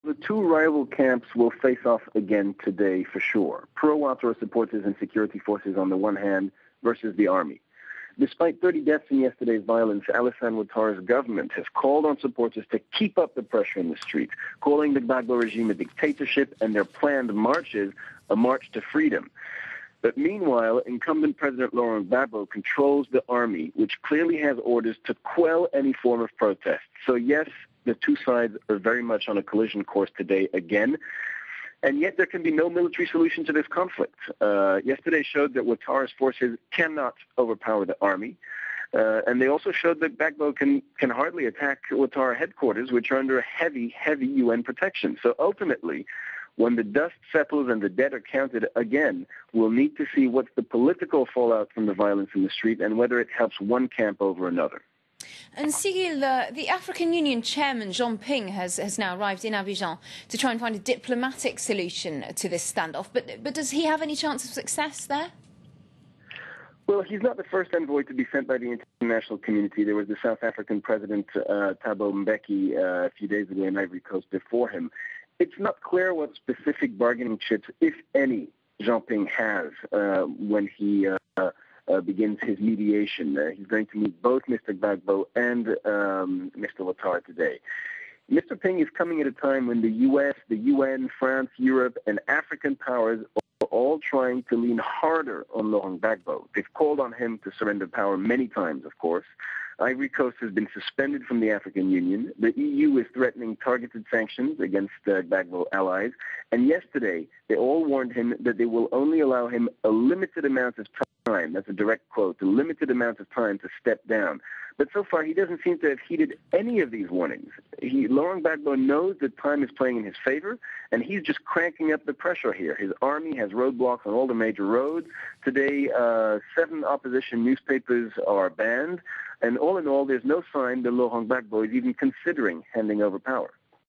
the two rival camps will face off again today for sure. Pro-Ouattara supporters and security forces on the one hand versus the army. Despite 30 deaths in yesterday's violence, Alassane Ouattara's government has called on supporters to keep up the pressure in the streets, calling the Gbagbo regime a dictatorship and their planned marches a march to freedom. But meanwhile, incumbent President Laurent Gbagbo controls the army, which clearly has orders to quell any form of protest. So yes, the two sides are very much on a collision course today again. And yet there can be no military solution to this conflict. Yesterday showed that Ouattara's forces cannot overpower the army. And they also showed that Gbagbo can hardly attack Ouattara headquarters, which are under heavy UN protection. So ultimately, when the dust settles and the dead are counted again, we'll need to see what's the political fallout from the violence in the street and whether it helps one camp over another. And Sigil, the African Union chairman, Jean Ping, has now arrived in Abidjan to try and find a diplomatic solution to this standoff. But does he have any chance of success there? Well, he's not the first envoy to be sent by the international community. There was the South African president, Thabo Mbeki, a few days ago in Ivory Coast before him. It's not clear what specific bargaining chips, if any, Jean Ping has when he begins his mediation. He's going to meet both Mr. Gbagbo and Mr. Ouattara today. Mr. Ping is coming at a time when the U.S., the UN, France, Europe, and African powers are all trying to lean harder on Laurent Gbagbo. They've called on him to surrender power many times, of course. Ivory Coast has been suspended from the African Union. The EU is threatening targeted sanctions against Gbagbo allies. And yesterday, they all warned him that they will only allow him a limited amount of time. That's a direct quote, a limited amount of time to step down. But so far, he doesn't seem to have heeded any of these warnings. Laurent Gbagbo knows that time is playing in his favor, and he's just cranking up the pressure here. His army has roadblocks on all the major roads. Today, 7 opposition newspapers are banned. And all in all, there's no sign that Laurent Gbagbo is even considering handing over power.